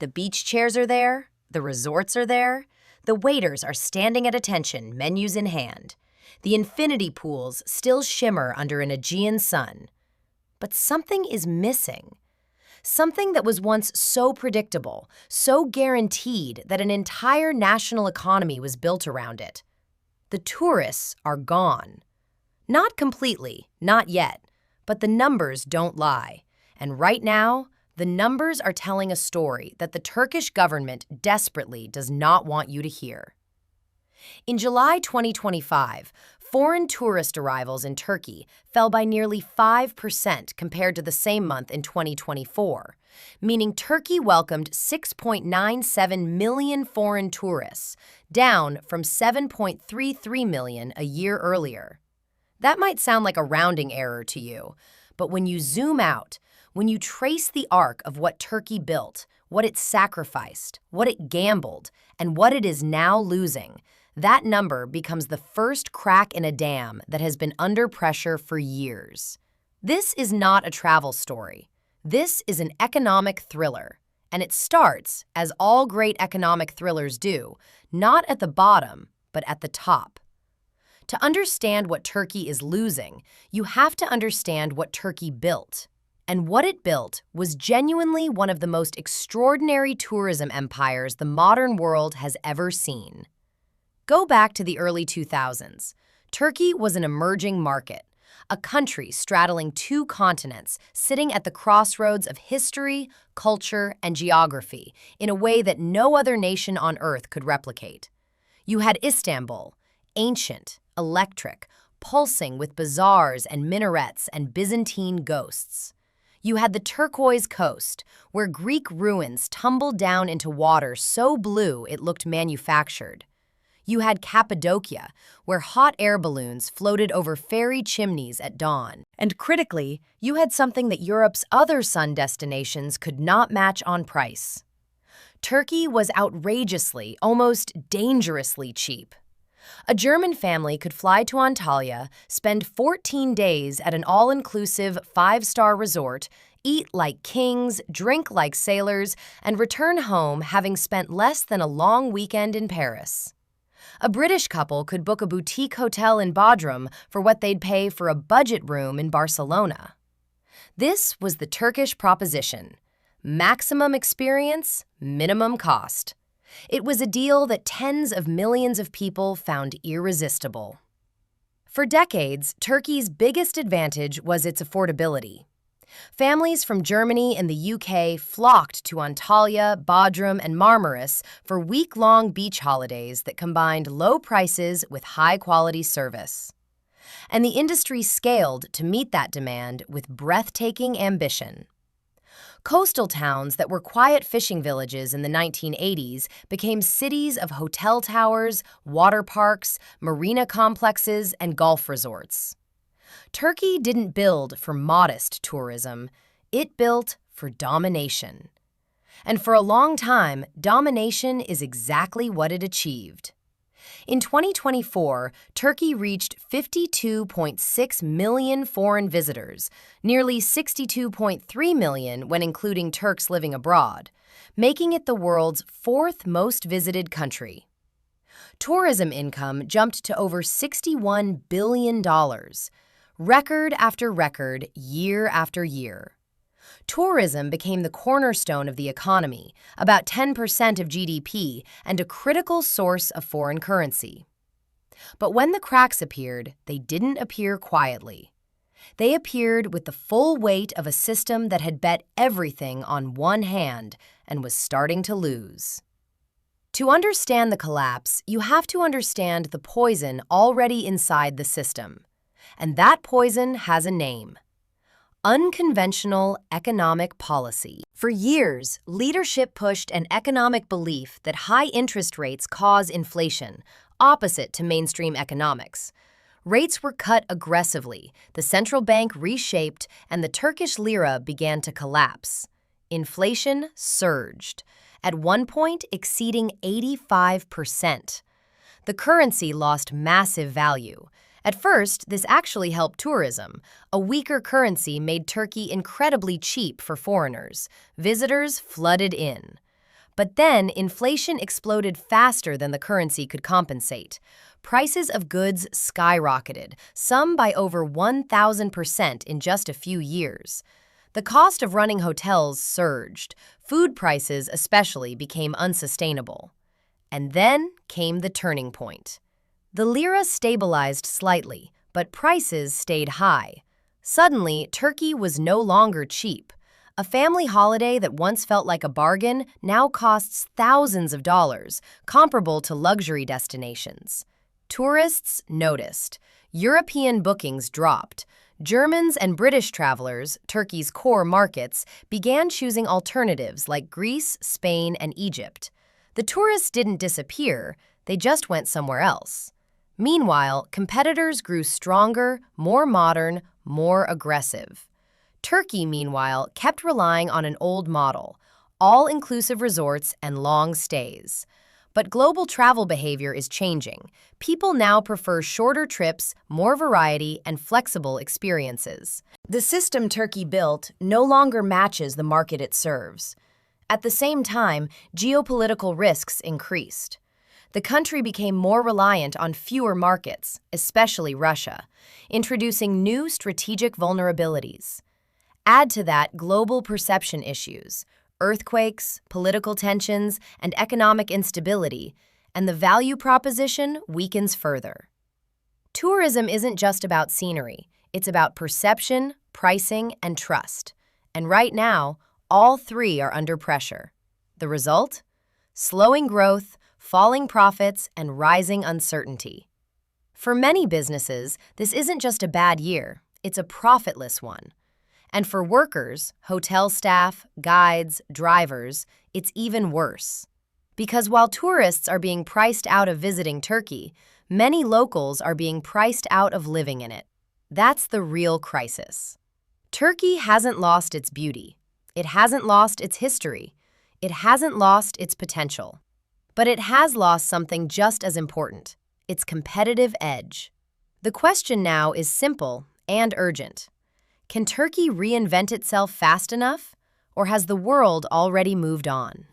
The beach chairs are there, the resorts are there, the waiters are standing at attention, menus in hand. The infinity pools still shimmer under an Aegean sun. But something is missing. Something that was once so predictable, so guaranteed that an entire national economy was built around it. The tourists are gone. Not completely, not yet, but the numbers don't lie. And right now, the numbers are telling a story that the Turkish government desperately does not want you to hear. In July 2025, foreign tourist arrivals in Turkey fell by nearly 5% compared to the same month in 2024, meaning Turkey welcomed 6.97 million foreign tourists, down from 7.33 million a year earlier. That might sound like a rounding error to you, but when you zoom out, when you trace the arc of what Turkey built, what it sacrificed, what it gambled, and what it is now losing, that number becomes the first crack in a dam that has been under pressure for years. This is not a travel story. This is an economic thriller, and it starts, as all great economic thrillers do, not at the bottom, but at the top. To understand what Turkey is losing, you have to understand what Turkey built. And what it built was genuinely one of the most extraordinary tourism empires the modern world has ever seen. Go back to the early 2000s. Turkey was an emerging market, a country straddling two continents, sitting at the crossroads of history, culture, and geography in a way that no other nation on earth could replicate. You had Istanbul, ancient, electric, pulsing with bazaars and minarets and Byzantine ghosts. You had the turquoise coast, where Greek ruins tumbled down into water so blue it looked manufactured. You had Cappadocia, where hot air balloons floated over fairy chimneys at dawn. And critically, you had something that Europe's other sun destinations could not match on price. Turkey was outrageously, almost dangerously cheap. A German family could fly to Antalya, spend 14 days at an all-inclusive 5-star resort, eat like kings, drink like sailors, and return home having spent less than a long weekend in Paris. A British couple could book a boutique hotel in Bodrum for what they'd pay for a budget room in Barcelona. This was the Turkish proposition: maximum experience, minimum cost. It was a deal that tens of millions of people found irresistible. For decades, Turkey's biggest advantage was its affordability. Families from Germany and the UK flocked to Antalya, Bodrum, and Marmaris for week-long beach holidays that combined low prices with high-quality service. And the industry scaled to meet that demand with breathtaking ambition. Coastal towns that were quiet fishing villages in the 1980s became cities of hotel towers, water parks, marina complexes, and golf resorts. Turkey didn't build for modest tourism, it built for domination. And for a long time, domination is exactly what it achieved. In 2024, Turkey reached 52.6 million foreign visitors, nearly 62.3 million when including Turks living abroad, making it the world's fourth most visited country. Tourism income jumped to over $61 billion, record after record, year after year. Tourism became the cornerstone of the economy, about 10% of GDP, and a critical source of foreign currency. But when the cracks appeared, they didn't appear quietly. They appeared with the full weight of a system that had bet everything on one hand and was starting to lose. To understand the collapse, you have to understand the poison already inside the system. And that poison has a name: unconventional economic policy. For years, leadership pushed an economic belief that high interest rates cause inflation, opposite to mainstream economics. Rates were cut aggressively, the central bank reshaped, and the Turkish lira began to collapse. Inflation surged, at one point exceeding 85%. The currency lost massive value. At first, this actually helped tourism. A weaker currency made Turkey incredibly cheap for foreigners. Visitors flooded in. But then inflation exploded faster than the currency could compensate. Prices of goods skyrocketed, some by over 1,000% in just a few years. The cost of running hotels surged. Food prices especially became unsustainable. And then came the turning point. The lira stabilized slightly, but prices stayed high. Suddenly, Turkey was no longer cheap. A family holiday that once felt like a bargain now costs thousands of dollars, comparable to luxury destinations. Tourists noticed. European bookings dropped. Germans and British travelers, Turkey's core markets, began choosing alternatives like Greece, Spain, and Egypt. The tourists didn't disappear, they just went somewhere else. Meanwhile, competitors grew stronger, more modern, more aggressive. Turkey, meanwhile, kept relying on an old model, all-inclusive resorts and long stays. But global travel behavior is changing. People now prefer shorter trips, more variety, and flexible experiences. The system Turkey built no longer matches the market it serves. At the same time, geopolitical risks increased. The country became more reliant on fewer markets, especially Russia, introducing new strategic vulnerabilities. Add to that global perception issues, earthquakes, political tensions, and economic instability, and the value proposition weakens further. Tourism isn't just about scenery, it's about perception, pricing, and trust. And right now, all three are under pressure. The result? Slowing growth, falling profits, and rising uncertainty. For many businesses, this isn't just a bad year, it's a profitless one. And for workers, hotel staff, guides, drivers, it's even worse. Because while tourists are being priced out of visiting Turkey, many locals are being priced out of living in it. That's the real crisis. Turkey hasn't lost its beauty. It hasn't lost its history. It hasn't lost its potential. But it has lost something just as important, its competitive edge. The question now is simple and urgent. Can Turkey reinvent itself fast enough, or has the world already moved on?